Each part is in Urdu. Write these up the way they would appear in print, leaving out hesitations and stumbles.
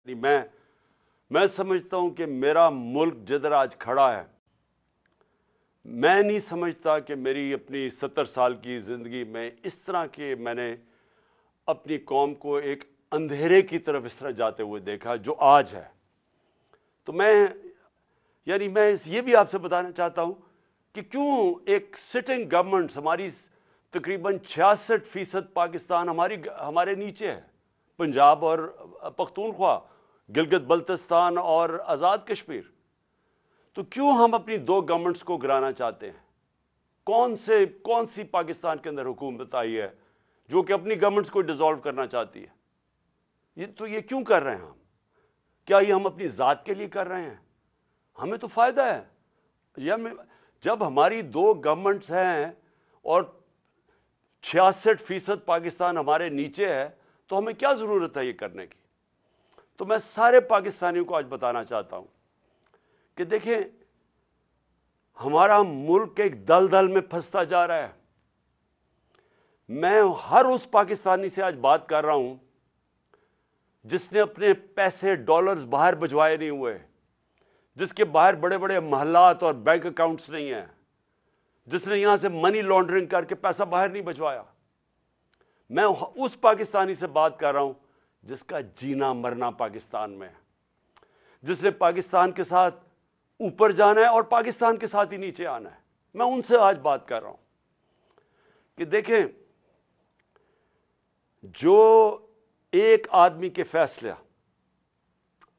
میں سمجھتا ہوں کہ میرا ملک جدھر آج کھڑا ہے، میں نہیں سمجھتا کہ میری اپنی 70 سال کی زندگی میں اس طرح کے میں نے اپنی قوم کو ایک اندھیرے کی طرف اس طرح جاتے ہوئے دیکھا جو آج ہے۔ تو میں یہ بھی آپ سے بتانا چاہتا ہوں کہ کیوں ایک سٹنگ گورنمنٹ، ہماری تقریباً 66% پاکستان ہمارے نیچے ہے، پنجاب اور پختونخوا، گلگت بلتستان اور آزاد کشمیر۔ تو کیوں ہم اپنی دو گورنمنٹس کو گرانا چاہتے ہیں؟ کون سی پاکستان کے اندر حکومت آئی ہے جو کہ اپنی گورنمنٹس کو ڈیزالو کرنا چاہتی ہے؟ یہ کیوں کر رہے ہیں ہم؟ کیا یہ ہم اپنی ذات کے لیے کر رہے ہیں؟ ہمیں تو فائدہ ہے جب ہماری دو گورنمنٹس ہیں اور 66% پاکستان ہمارے نیچے ہے، تو ہمیں کیا ضرورت ہے یہ کرنے کی؟ تو میں سارے پاکستانیوں کو آج بتانا چاہتا ہوں کہ دیکھیں، ہمارا ملک ایک دلدل میں پھنستا جا رہا ہے۔ میں ہر اس پاکستانی سے آج بات کر رہا ہوں جس نے اپنے پیسے ڈالرز باہر بھجوائے نہیں ہوئے، جس کے باہر بڑے بڑے محلات اور بینک اکاؤنٹس نہیں ہیں، جس نے یہاں سے منی لانڈرنگ کر کے پیسہ باہر نہیں بھجوایا۔ میں اس پاکستانی سے بات کر رہا ہوں جس کا جینا مرنا پاکستان میں ہے، جس نے پاکستان کے ساتھ اوپر جانا ہے اور پاکستان کے ساتھ ہی نیچے آنا ہے۔ میں ان سے آج بات کر رہا ہوں کہ دیکھیں، جو ایک آدمی کے فیصلہ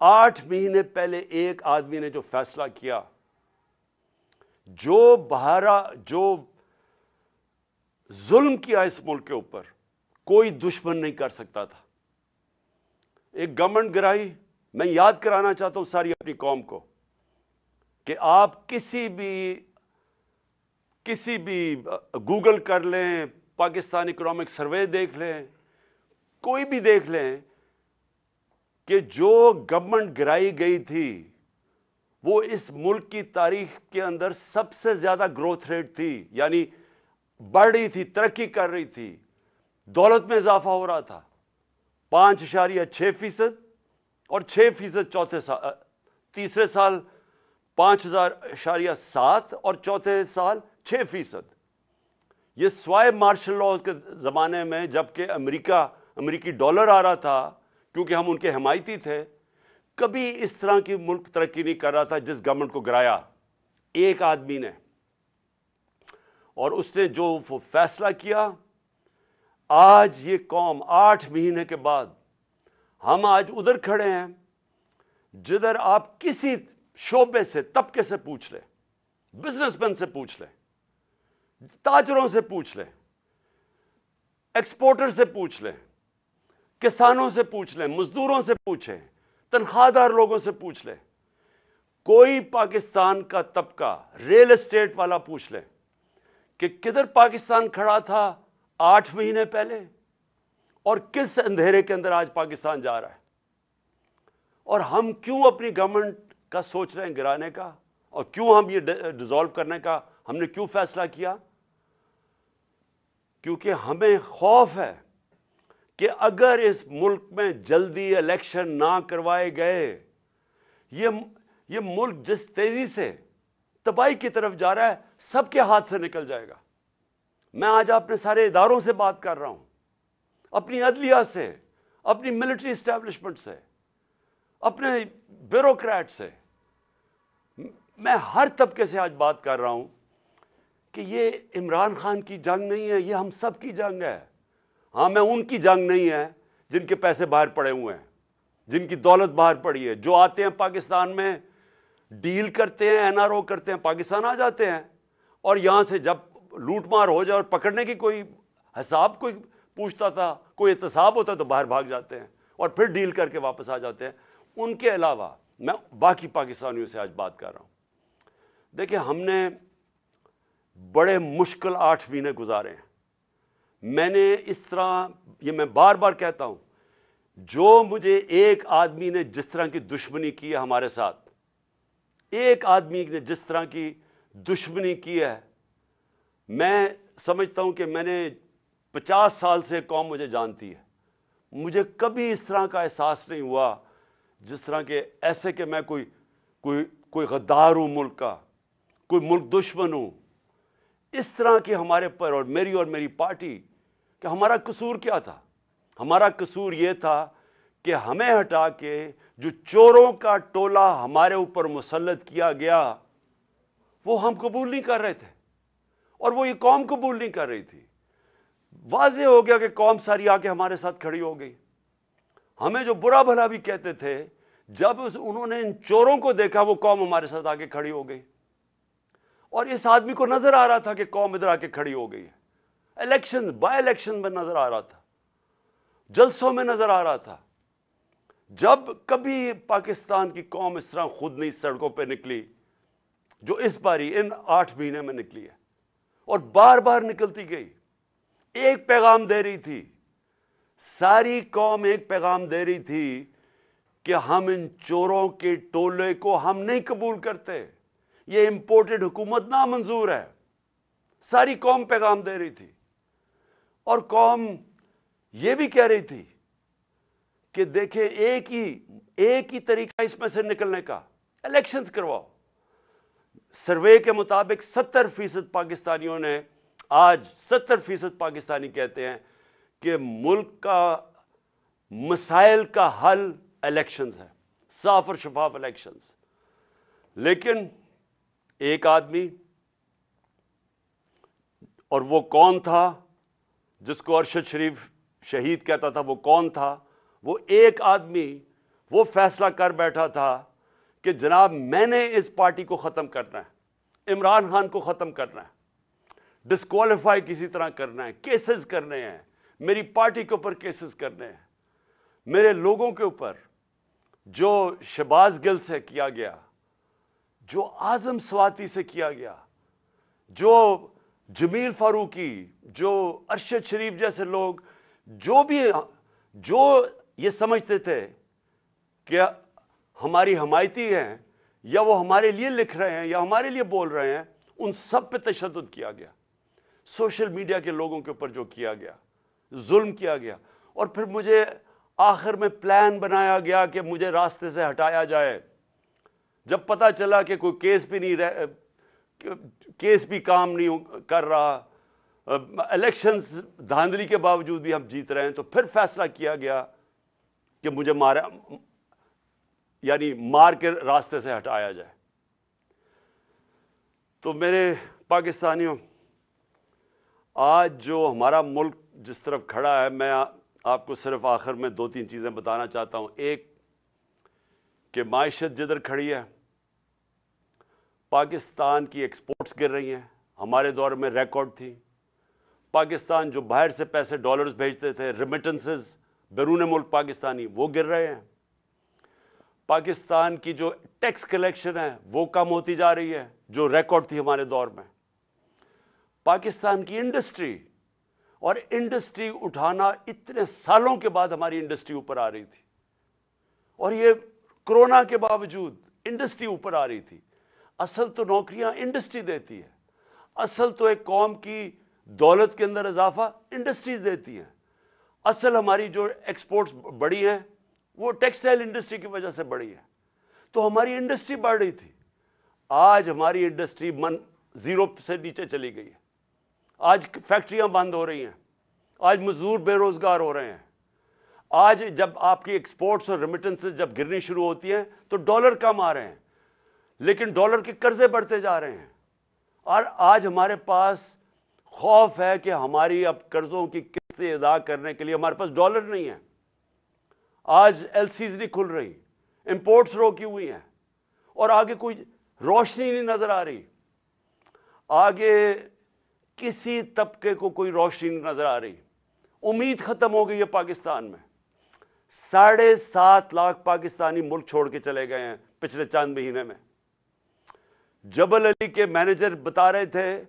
8 مہینے پہلے ایک آدمی نے جو فیصلہ کیا، جو ظلم کیا اس ملک کے اوپر، کوئی دشمن نہیں کر سکتا تھا۔ ایک گورنمنٹ گرائی۔ میں یاد کرانا چاہتا ہوں ساری اپنی قوم کو کہ آپ کسی بھی گوگل کر لیں، پاکستان اکنامک سروے دیکھ لیں، کوئی بھی دیکھ لیں کہ جو گورنمنٹ گرائی گئی تھی وہ اس ملک کی تاریخ کے اندر سب سے زیادہ گروتھ ریٹ تھی، یعنی بڑھ رہی تھی، ترقی کر رہی تھی، دولت میں اضافہ ہو رہا تھا۔ 5.6% اور 6% تیسرے سال 5.7 اور چوتھے سال 6%۔ یہ سوائے مارشل لاء کے زمانے میں، جبکہ امریکی ڈالر آ رہا تھا کیونکہ ہم ان کے حمایتی تھے، کبھی اس طرح کی ملک ترقی نہیں کر رہا تھا جس گورنمنٹ کو گرایا ایک آدمی نے۔ اور اس نے جو فیصلہ کیا، آج یہ قوم 8 مہینے کے بعد ہم آج ادھر کھڑے ہیں جدھر آپ کسی شعبے سے، طبقے سے پوچھ لیں، بزنس مین سے پوچھ لیں، تاجروں سے پوچھ لیں، ایکسپورٹر سے پوچھ لیں، کسانوں سے پوچھ لیں، مزدوروں سے پوچھیں، تنخواہ دار لوگوں سے پوچھ لیں، کوئی پاکستان کا طبقہ، ریل اسٹیٹ والا پوچھ لیں کہ کدھر پاکستان کھڑا تھا 8 مہینے پہلے اور کس اندھیرے کے اندر آج پاکستان جا رہا ہے۔ اور ہم کیوں اپنی گورنمنٹ کا سوچ رہے ہیں گرانے کا، اور کیوں ہم یہ ڈیزالو کرنے کا ہم نے کیوں فیصلہ کیا؟ کیونکہ ہمیں خوف ہے کہ اگر اس ملک میں جلدی الیکشن نہ کروائے گئے، یہ ملک جس تیزی سے تباہی کی طرف جا رہا ہے، سب کے ہاتھ سے نکل جائے گا۔ میں آج اپنے سارے اداروں سے بات کر رہا ہوں، اپنی عدلیہ سے، اپنی ملٹری اسٹیبلشمنٹ سے، اپنے بیوروکریٹ سے، میں ہر طبقے سے آج بات کر رہا ہوں کہ یہ عمران خان کی جنگ نہیں ہے، یہ ہم سب کی جنگ ہے۔ ہاں، میں ان کی جنگ نہیں ہے جن کے پیسے باہر پڑے ہوئے ہیں، جن کی دولت باہر پڑی ہے، جو آتے ہیں پاکستان میں ڈیل کرتے ہیں، این آر او کرتے ہیں، پاکستان آ جاتے ہیں، اور یہاں سے جب لوٹ مار ہو جائے اور پکڑنے کی کوئی حساب کوئی پوچھتا تھا، کوئی احتساب ہوتا تو باہر بھاگ جاتے ہیں اور پھر ڈیل کر کے واپس آ جاتے ہیں۔ ان کے علاوہ میں باقی پاکستانیوں سے آج بات کر رہا ہوں۔ دیکھیں، ہم نے بڑے مشکل 8 مہینے گزارے ہیں۔ میں نے اس طرح، یہ میں بار بار کہتا ہوں، جو مجھے ایک آدمی نے جس طرح کی دشمنی کی ہے ہمارے ساتھ، ایک آدمی نے جس طرح کی دشمنی کی ہے، میں سمجھتا ہوں کہ میں نے 50 سال سے قوم مجھے جانتی ہے، مجھے کبھی اس طرح کا احساس نہیں ہوا جس طرح کے ایسے کہ میں کوئی غدار ہوں ملک کا، کوئی ملک دشمن ہوں، اس طرح کے ہمارے پر اور میری پارٹی کہ ہمارا قصور کیا تھا؟ ہمارا قصور یہ تھا کہ ہمیں ہٹا کے جو چوروں کا ٹولہ ہمارے اوپر مسلط کیا گیا وہ ہم قبول نہیں کر رہے تھے، اور وہ یہ قوم قبول نہیں کر رہی تھی۔ واضح ہو گیا کہ قوم ساری آ کے ہمارے ساتھ کھڑی ہو گئی۔ ہمیں جو برا بھلا بھی کہتے تھے، جب انہوں نے ان چوروں کو دیکھا وہ قوم ہمارے ساتھ آ کے کھڑی ہو گئی، اور اس آدمی کو نظر آ رہا تھا کہ قوم ادھر آ کے کھڑی ہو گئی ہے۔ بائی الیکشن میں نظر آ رہا تھا، جلسوں میں نظر آ رہا تھا۔ جب کبھی پاکستان کی قوم اس طرح خود نہیں سڑکوں پہ نکلی جو اس باری ان 8 مہینے میں نکلی ہے، اور بار بار نکلتی گئی، ایک پیغام دے رہی تھی، ساری قوم ایک پیغام دے رہی تھی کہ ہم ان چوروں کے ٹولے کو ہم نہیں قبول کرتے، یہ امپورٹڈ حکومت نامنظور ہے۔ ساری قوم پیغام دے رہی تھی، اور قوم یہ بھی کہہ رہی تھی کہ دیکھیں ایک ہی طریقہ اس میں سے نکلنے کا، الیکشنز کرواؤ۔ سروے کے مطابق 70% پاکستانیوں نے آج 70% پاکستانی کہتے ہیں کہ ملک کا مسائل کا حل الیکشنز ہے، صاف اور شفاف الیکشنز۔ لیکن ایک آدمی، اور وہ کون تھا جس کو ارشد شریف شہید کہتا تھا، وہ کون تھا؟ وہ ایک آدمی وہ فیصلہ کر بیٹھا تھا کہ جناب میں نے اس پارٹی کو ختم کرنا ہے، عمران خان کو ختم کرنا ہے، ڈسکوالیفائی کسی طرح کرنا ہے، کیسز کرنے ہیں، میری پارٹی کے اوپر کیسز کرنے ہیں، میرے لوگوں کے اوپر جو شہباز گل سے کیا گیا، جو اعظم سواتی سے کیا گیا، جو جمیل فاروقی، جو ارشد شریف جیسے لوگ جو یہ سمجھتے تھے کہ ہماری حمایتی ہیں، یا وہ ہمارے لیے لکھ رہے ہیں یا ہمارے لیے بول رہے ہیں، ان سب پہ تشدد کیا گیا۔ سوشل میڈیا کے لوگوں کے اوپر جو کیا گیا، ظلم کیا گیا، اور پھر مجھے آخر میں پلان بنایا گیا کہ مجھے راستے سے ہٹایا جائے۔ جب پتا چلا کہ کوئی کیس بھی کام نہیں کر رہا، الیکشنز دھاندلی کے باوجود بھی ہم جیت رہے ہیں، تو پھر فیصلہ کیا گیا کہ مجھے مار کے راستے سے ہٹایا جائے۔ تو میرے پاکستانیوں، آج جو ہمارا ملک جس طرف کھڑا ہے، میں آپ کو صرف آخر میں 2-3 چیزیں بتانا چاہتا ہوں۔ ایک کہ معیشت جدھر کھڑی ہے، پاکستان کی ایکسپورٹس گر رہی ہیں، ہمارے دور میں ریکارڈ تھی۔ پاکستان جو باہر سے پیسے ڈالرز بھیجتے تھے، ریمیٹنسز بیرون ملک پاکستانی، وہ گر رہے ہیں۔ پاکستان کی جو ٹیکس کلیکشن ہے وہ کم ہوتی جا رہی ہے، جو ریکارڈ تھی ہمارے دور میں۔ پاکستان کی انڈسٹری اٹھانا، اتنے سالوں کے بعد ہماری انڈسٹری اوپر آ رہی تھی، اور یہ کرونا کے باوجود انڈسٹری اوپر آ رہی تھی۔ اصل تو نوکریاں انڈسٹری دیتی ہے، اصل تو ایک قوم کی دولت کے اندر اضافہ انڈسٹریز دیتی ہیں۔ اصل ہماری جو ایکسپورٹس بڑی ہیں وہ ٹیکسٹائل انڈسٹری کی وجہ سے بڑی ہے، تو ہماری انڈسٹری بڑھ رہی تھی۔ آج ہماری انڈسٹری زیرو سے نیچے چلی گئی ہے، آج فیکٹریاں بند ہو رہی ہیں، آج مزدور بے روزگار ہو رہے ہیں۔ آج جب آپ کی ایکسپورٹس اور ریمیٹنسز جب گرنی شروع ہوتی ہیں تو ڈالر کم آ رہے ہیں، لیکن ڈالر کے قرضے بڑھتے جا رہے ہیں، اور آج ہمارے پاس خوف ہے کہ ہماری اب قرضوں کی قسطیں ادا کرنے کے لیے ہمارے پاس ڈالر نہیں ہے۔ آج ایل سیز نہیں کھل رہی، امپورٹس روکی ہوئی ہیں، اور آگے کوئی روشنی نہیں نظر آ رہی، آگے کسی طبقے کو کوئی روشنی نہیں نظر آ رہی۔ امید ختم ہو گئی ہے پاکستان میں۔ 7.5 لاکھ پاکستانی ملک چھوڑ کے چلے گئے ہیں پچھلے چند مہینے میں۔ جبل علی کے مینیجر بتا رہے تھے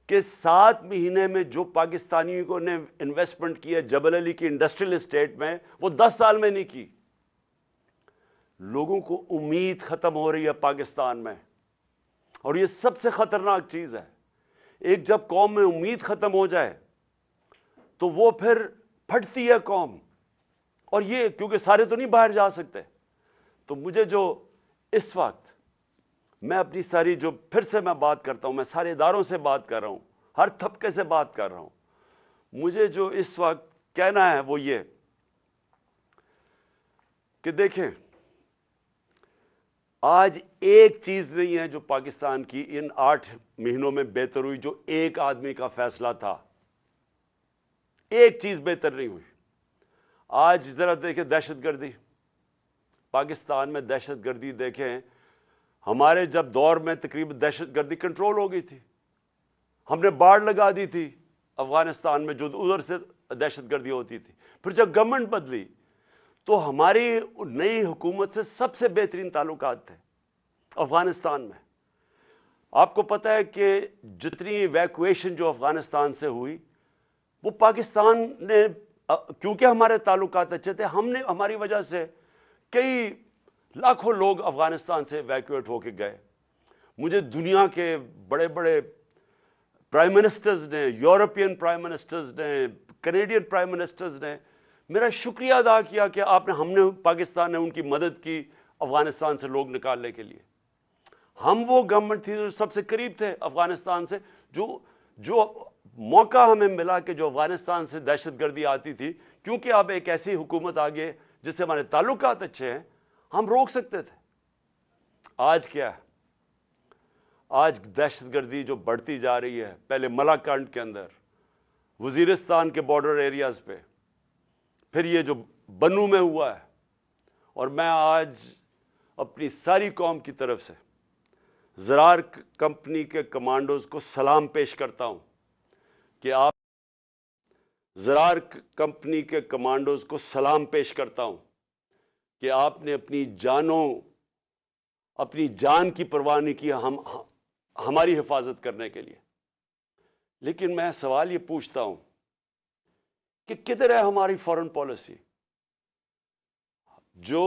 کہ 7 مہینے میں جو پاکستانیوں نے انویسٹمنٹ کی ہے جبل علی کی انڈسٹریل اسٹیٹ میں، وہ 10 سال میں نہیں کی۔ لوگوں کو امید ختم ہو رہی ہے پاکستان میں، اور یہ سب سے خطرناک چیز ہے۔ ایک جب قوم میں امید ختم ہو جائے تو وہ پھر پھٹتی ہے قوم، اور یہ کیونکہ سارے تو نہیں باہر جا سکتے، تو مجھے جو اس وقت میں اپنی ساری جو پھر سے میں بات کرتا ہوں، میں سارے اداروں سے بات کر رہا ہوں، ہر طبقے سے بات کر رہا ہوں، مجھے جو اس وقت کہنا ہے وہ یہ کہ دیکھیں، آج ایک چیز نہیں ہے جو پاکستان کی ان 8 مہینوں میں بہتر ہوئی، جو ایک آدمی کا فیصلہ تھا، ایک چیز بہتر نہیں ہوئی۔ آج ذرا دیکھیں دہشت گردی، پاکستان میں دہشت گردی دیکھیں، ہمارے جب دور میں تقریباً دہشت گردی کنٹرول ہو گئی تھی، ہم نے باڑ لگا دی تھی افغانستان میں جو ادھر سے دہشت گردی ہوتی تھی۔ پھر جب گورنمنٹ بدلی تو ہماری نئی حکومت سے سب سے بہترین تعلقات تھے افغانستان میں۔ آپ کو پتہ ہے کہ جتنی ایویکویشن جو افغانستان سے ہوئی وہ پاکستان نے، کیونکہ ہمارے تعلقات اچھے تھے، ہم نے، ہماری وجہ سے کئی لاکھوں لوگ افغانستان سے ایویکویٹ ہو کے گئے۔ مجھے دنیا کے بڑے بڑے پرائم منسٹرز نے، یورپین پرائم منسٹرز نے، کینیڈین پرائم منسٹرز نے میرا شکریہ ادا کیا کہ ہم نے، پاکستان نے ان کی مدد کی افغانستان سے لوگ نکالنے کے لیے۔ ہم وہ گورنمنٹ تھی جو سب سے قریب تھے افغانستان سے، جو موقع ہمیں ملا کہ جو افغانستان سے دہشت گردی آتی تھی، کیونکہ اب ایک ایسی حکومت آگے جس سے ہمارے تعلقات اچھے ہیں، ہم روک سکتے تھے۔ آج کیا ہے؟ آج دہشت گردی جو بڑھتی جا رہی ہے، پہلے ملاکنڈ کے اندر، وزیرستان کے بارڈر ایریاز پہ، پھر یہ جو بنو میں ہوا ہے، اور میں آج اپنی ساری قوم کی طرف سے زرار کمپنی کے کمانڈوز کو سلام پیش کرتا ہوں کہ آپ، زرار کمپنی کے کمانڈوز کو سلام پیش کرتا ہوں کہ آپ نے اپنی جان کی پرواہ نہیں کی ہماری حفاظت کرنے کے لیے۔ لیکن میں سوال یہ پوچھتا ہوں کہ کدھر ہے ہماری فارن پالیسی؟ جو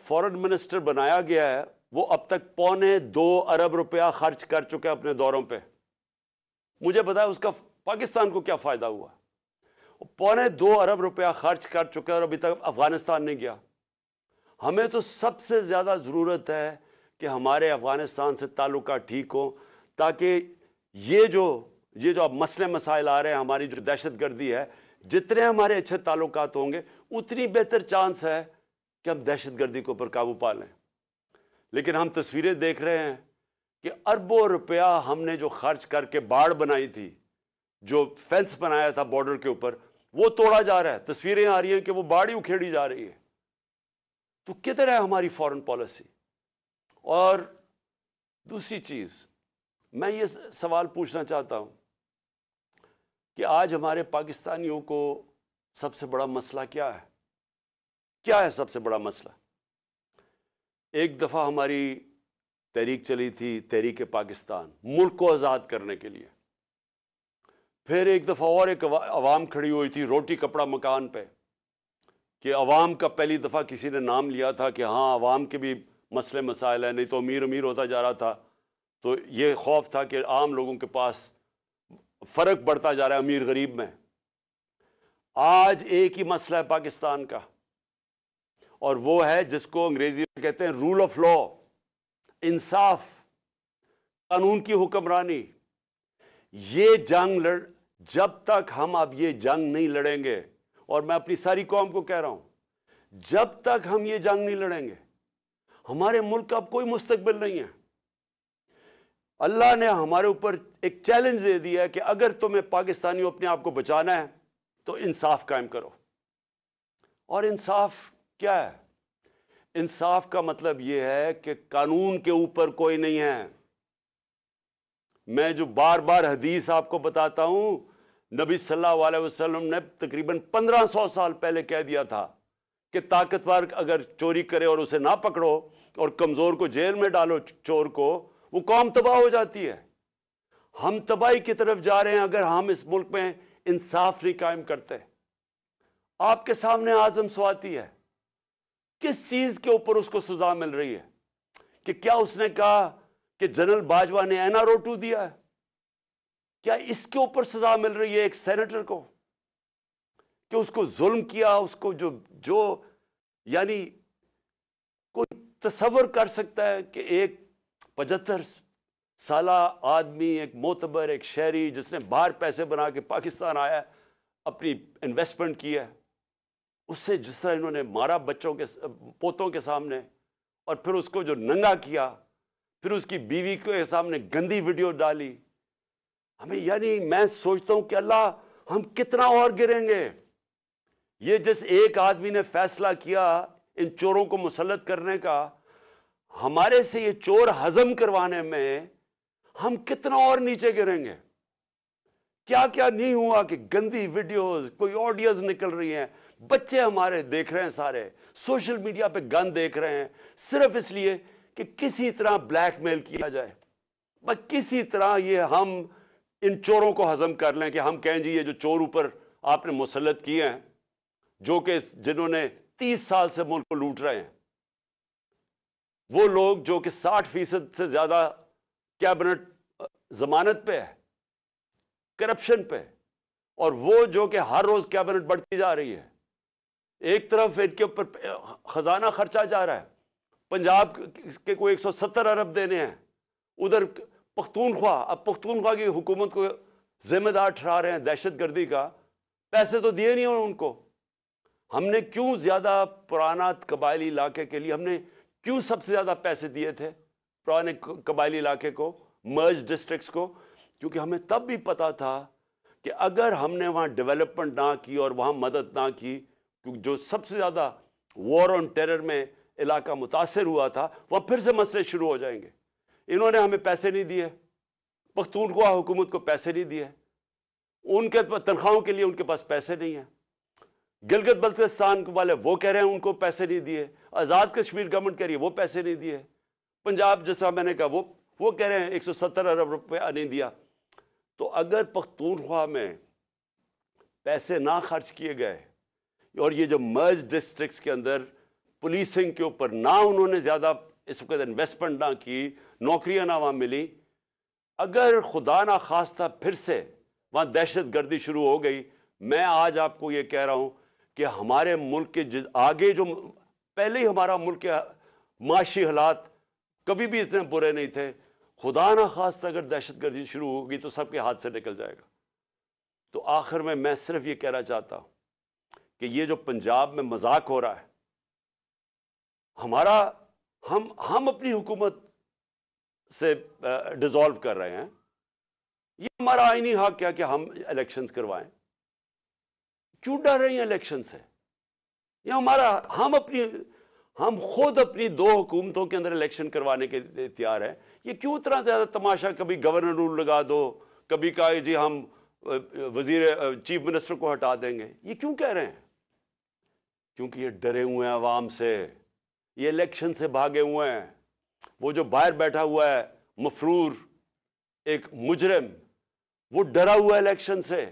فارن منسٹر بنایا گیا ہے وہ اب تک $2.25 ارب خرچ کر چکے اپنے دوروں پہ۔ مجھے بتایا اس کا پاکستان کو کیا فائدہ ہوا؟ $2.25 ارب خرچ کر چکے اور ابھی تک افغانستان نہیں گیا۔ ہمیں تو سب سے زیادہ ضرورت ہے کہ ہمارے افغانستان سے تعلقات ٹھیک ہوں، تاکہ یہ جو اب مسئلے مسائل آ رہے ہیں، ہماری جو دہشت گردی ہے، جتنے ہمارے اچھے تعلقات ہوں گے اتنی بہتر چانس ہے کہ ہم دہشت گردی کو پر قابو پا لیں۔ لیکن ہم تصویریں دیکھ رہے ہیں کہ اربوں روپیہ ہم نے جو خرچ کر کے باڑ بنائی تھی، جو فینس بنایا تھا بارڈر کے اوپر، وہ توڑا جا رہا ہے۔ تصویریں آ رہی ہیں کہ وہ باڑ ہی اکھیڑی جا رہی ہے۔ تو کدھر ہے ہماری فارن پالیسی؟ اور دوسری چیز میں یہ سوال پوچھنا چاہتا ہوں کہ آج ہمارے پاکستانیوں کو سب سے بڑا مسئلہ کیا ہے؟ کیا ہے سب سے بڑا مسئلہ؟ ایک دفعہ ہماری تحریک چلی تھی، تحریک پاکستان، ملک کو آزاد کرنے کے لیے۔ پھر ایک دفعہ اور ایک عوام کھڑی ہوئی تھی روٹی کپڑا مکان پہ، کہ عوام کا پہلی دفعہ کسی نے نام لیا تھا کہ ہاں عوام کے بھی مسئلے مسائل ہیں، نہیں تو امیر ہوتا جا رہا تھا، تو یہ خوف تھا کہ عام لوگوں کے پاس فرق بڑھتا جا رہا ہے امیر غریب میں۔ آج ایک ہی مسئلہ ہے پاکستان کا، اور وہ ہے جس کو انگریزی میں کہتے ہیں رول آف لا، انصاف، قانون کی حکمرانی۔ یہ جنگ جب تک ہم اب یہ جنگ نہیں لڑیں گے، اور میں اپنی ساری قوم کو کہہ رہا ہوں، جب تک ہم یہ جنگ نہیں لڑیں گے، ہمارے ملک کا اب کوئی مستقبل نہیں ہے۔ اللہ نے ہمارے اوپر ایک چیلنج دے دیا ہے کہ اگر تمہیں پاکستانیوں اپنے آپ کو بچانا ہے تو انصاف قائم کرو۔ اور انصاف کیا ہے؟ انصاف کا مطلب یہ ہے کہ قانون کے اوپر کوئی نہیں ہے۔ میں جو بار بار حدیث آپ کو بتاتا ہوں، نبی صلی اللہ علیہ وسلم نے تقریباً 1500 سال پہلے کہہ دیا تھا کہ طاقتور اگر چوری کرے اور اسے نہ پکڑو اور کمزور کو جیل میں ڈالو، چور کو، وہ قوم تباہ ہو جاتی ہے۔ ہم تباہی کی طرف جا رہے ہیں اگر ہم اس ملک میں انصاف نہیں قائم کرتے۔ آپ کے سامنے اعظم سواتی ہے، کس چیز کے اوپر اس کو سزا مل رہی ہے؟ کہ کیا اس نے کہا کہ جنرل باجوہ نے این آر او 2 دیا ہے؟ کیا اس کے اوپر سزا مل رہی ہے ایک سینیٹر کو کہ اس کو ظلم کیا، اس کو جو یعنی کوئی تصور کر سکتا ہے کہ ایک 75 سالہ آدمی، ایک معتبر، ایک شہری جس نے باہر پیسے بنا کے پاکستان آیا، اپنی انویسٹمنٹ کی ہے، اس سے جس طرح انہوں نے مارا بچوں کے پوتوں کے سامنے، اور پھر اس کو جو ننگا کیا، پھر اس کی بیوی کے سامنے گندی ویڈیو ڈالی، ہمیں یعنی میں سوچتا ہوں کہ اللہ ہم کتنا اور گریں گے. یہ جس ایک آدمی نے فیصلہ کیا ان چوروں کو مسلط کرنے کا، ہمارے سے یہ چور ہضم کروانے میں ہم کتنا اور نیچے گریں گے. کیا کیا نہیں ہوا کہ گندی ویڈیوز، کوئی آڈیوز نکل رہی ہیں، بچے ہمارے دیکھ رہے ہیں، سارے سوشل میڈیا پہ گند دیکھ رہے ہیں، صرف اس لیے کہ کسی طرح بلیک میل کیا جائے، بس کسی طرح یہ ہم ان چوروں کو ہضم کر لیں کہ ہم کہیں جی یہ جو چور اوپر آپ نے مسلط کیے ہیں، جو کہ جنہوں نے 30 سال سے ملک کو لوٹ رہے ہیں، وہ لوگ جو کہ 60% سے زیادہ کیبنٹ ضمانت پہ ہے، کرپشن پہ، اور وہ جو کہ ہر روز کیبنٹ بڑھتی جا رہی ہے. ایک طرف ان کے اوپر خزانہ خرچہ جا رہا ہے، پنجاب کے کوئی 170 ارب دینے ہیں، ادھر پختونخوا، اب پختونخوا کی حکومت کو ذمہ دار ٹھہرا رہے ہیں دہشت گردی کا، پیسے تو دیے نہیں ان کو. ہم نے کیوں زیادہ پرانا قبائلی علاقے کے لیے ہم نے کیوں سب سے زیادہ پیسے دیے تھے پرانے قبائلی علاقے کو، مرج ڈسٹرکٹس کو؟ کیونکہ ہمیں تب بھی پتا تھا کہ اگر ہم نے وہاں ڈیولپمنٹ نہ کی اور وہاں مدد نہ کی، کیونکہ جو سب سے زیادہ وار آن ٹیرر میں علاقہ متاثر ہوا تھا، وہاں پھر سے مسئلے شروع ہو جائیں گے. انہوں نے ہمیں پیسے نہیں دیے، پختونخوا حکومت کو پیسے نہیں دیے، ان کے تنخواہوں کے لیے ان کے پاس پیسے نہیں ہیں. گلگت بلتستان والے وہ کہہ رہے ہیں ان کو پیسے نہیں دیے، آزاد کشمیر گورنمنٹ کہہ رہی ہے وہ پیسے نہیں دیے، پنجاب جس طرح میں نے کہا وہ کہہ رہے ہیں 170 ارب روپیہ نہیں دیا. تو اگر پختونخوا میں پیسے نہ خرچ کیے گئے اور یہ جو مرج ڈسٹرکٹس کے اندر پولیسنگ کے اوپر نہ انہوں نے زیادہ اس وقت انویسٹمنٹ نہ کی، نوکریاں نہ وہاں ملی، اگر خدا نہ خواستہ پھر سے وہاں دہشت گردی شروع ہو گئی، میں آج آپ کو یہ کہہ رہا ہوں کہ ہمارے ملک کے آگے جو پہلے ہی ہمارا ملک کے معاشی حالات کبھی بھی اتنے برے نہیں تھے، خدا نہ خواستہ اگر دہشت گردی شروع ہوگی تو سب کے ہاتھ سے نکل جائے گا. تو آخر میں صرف یہ کہنا چاہتا ہوں کہ یہ جو پنجاب میں مذاق ہو رہا ہے، ہم اپنی حکومت سے ڈیزالو کر رہے ہیں، یہ ہمارا آئینی حق کیا کہ ہم الیکشنز کروائیں. کیوں ڈر رہی ہیں الیکشن سے؟ یہ ہمارا ہم خود اپنی 2 حکومتوں کے اندر الیکشن کروانے کے لیے تیار ہیں. یہ کیوں اتنا زیادہ تماشا؟ کبھی گورنر رول لگا دو، کبھی کہا جی ہم چیف منسٹر کو ہٹا دیں گے. یہ کیوں کہہ رہے ہیں؟ کیونکہ یہ ڈرے ہوئے ہیں عوام سے، یہ الیکشن سے بھاگے ہوئے ہیں. وہ جو باہر بیٹھا ہوا ہے مفرور ایک مجرم، وہ ڈرا ہوا ہے الیکشن سے،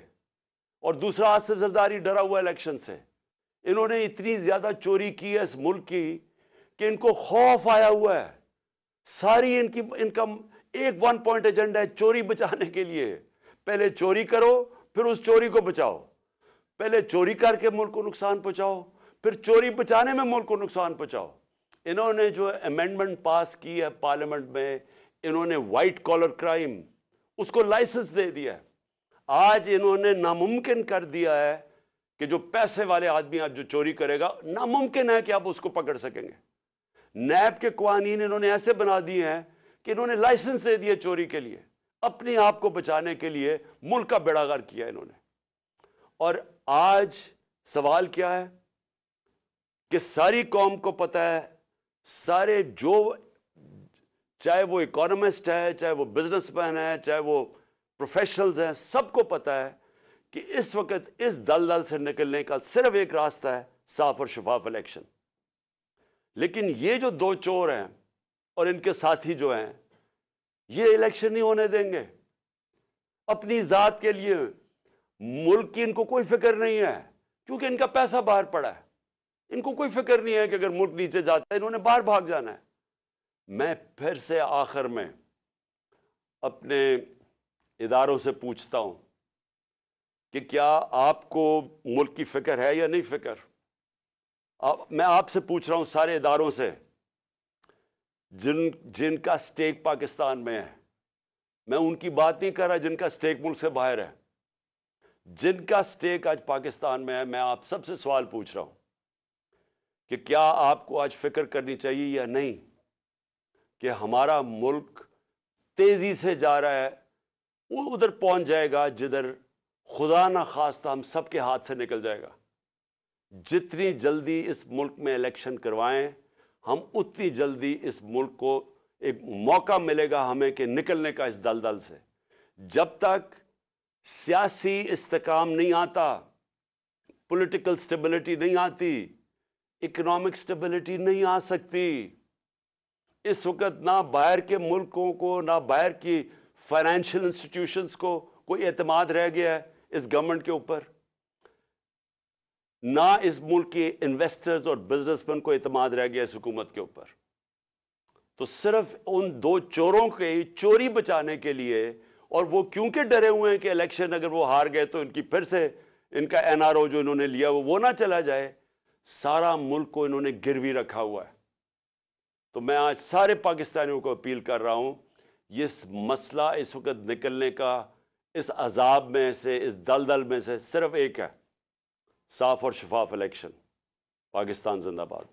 اور دوسرا آصف زرداری ڈرا ہوا ہے الیکشن سے. انہوں نے اتنی زیادہ چوری کی ہے اس ملک کی کہ ان کو خوف آیا ہوا ہے. ساری ان کا ایک 1 پوائنٹ ایجنڈا ہے چوری بچانے کے لیے. پہلے چوری کرو، پھر اس چوری کو بچاؤ. پہلے چوری کر کے ملک کو نقصان پہنچاؤ، پھر چوری بچانے میں ملک کو نقصان پہنچاؤ. انہوں نے جو امینڈمنٹ پاس کی ہے پارلیمنٹ میں، انہوں نے وائٹ کالر کرائم اس کو لائسنس دے دیا ہے. آج انہوں نے ناممکن کر دیا ہے کہ جو پیسے والے آدمی آج جو چوری کرے گا، ناممکن ہے کہ آپ اس کو پکڑ سکیں گے. نیب کے قوانین انہوں نے ایسے بنا دیے ہیں کہ انہوں نے لائسنس دے دیے چوری کے لیے، اپنے آپ کو بچانے کے لیے ملک کا بیڑا غرق کیا انہوں نے. اور آج سوال کیا ہے کہ ساری قوم کو پتہ ہے، سارے جو چاہے وہ اکانومسٹ ہے، چاہے وہ بزنس مین ہے، چاہے وہ پروفیشنلز ہیں، سب کو پتہ ہے کہ اس وقت اس دلدل سے نکلنے کا صرف ایک راستہ ہے، صاف اور شفاف الیکشن. لیکن یہ جو 2 چور ہیں اور ان کے ساتھی جو ہیں، یہ الیکشن نہیں ہونے دیں گے. اپنی ذات کے لیے، ملک کی ان کو کوئی فکر نہیں ہے، کیونکہ ان کا پیسہ باہر پڑا ہے. ان کو کوئی فکر نہیں ہے کہ اگر ملک نیچے جاتا ہے انہوں نے باہر بھاگ جانا ہے. میں پھر سے آخر میں اپنے اداروں سے پوچھتا ہوں کہ کیا آپ کو ملک کی فکر ہے یا نہیں فکر؟ میں آپ سے پوچھ رہا ہوں، سارے اداروں سے، جن کا سٹیک پاکستان میں ہے. میں ان کی بات نہیں کر رہا جن کا سٹیک ملک سے باہر ہے. جن کا سٹیک آج پاکستان میں ہے، میں آپ سب سے سوال پوچھ رہا ہوں کہ کیا آپ کو آج فکر کرنی چاہیے یا نہیں کہ ہمارا ملک تیزی سے جا رہا ہے، وہ ادھر پہنچ جائے گا جدھر خدا نہ خواستہ ہم سب کے ہاتھ سے نکل جائے گا. جتنی جلدی اس ملک میں الیکشن کروائیں، ہم اتنی جلدی اس ملک کو ایک موقع ملے گا ہمیں کہ نکلنے کا اس دلدل سے. جب تک سیاسی استحکام نہیں آتا، پولیٹیکل سٹیبلٹی نہیں آتی، اکنامک سٹیبلٹی نہیں آ سکتی. اس وقت نہ باہر کے ملکوں کو، نہ باہر کی فائنینشیل انسٹیٹیوشنز کو کوئی اعتماد رہ گیا ہے اس گورنمنٹ کے اوپر، نہ اس ملک کے انویسٹرز اور بزنس مین کو اعتماد رہ گیا اس حکومت کے اوپر. تو صرف ان دو چوروں کے چوری بچانے کے لیے، اور وہ کیونکہ ڈرے ہوئے ہیں کہ الیکشن اگر وہ ہار گئے تو ان کی پھر سے ان کا این آر او جو انہوں نے لیا وہ نہ چلا جائے، سارا ملک کو انہوں نے گروی رکھا ہوا ہے. تو میں آج سارے پاکستانیوں کو اپیل کر رہا ہوں، یہ مسئلہ اس وقت نکلنے کا اس عذاب میں سے، اس دلدل میں سے صرف ایک ہے، صاف اور شفاف الیکشن. پاکستان زندہ باد.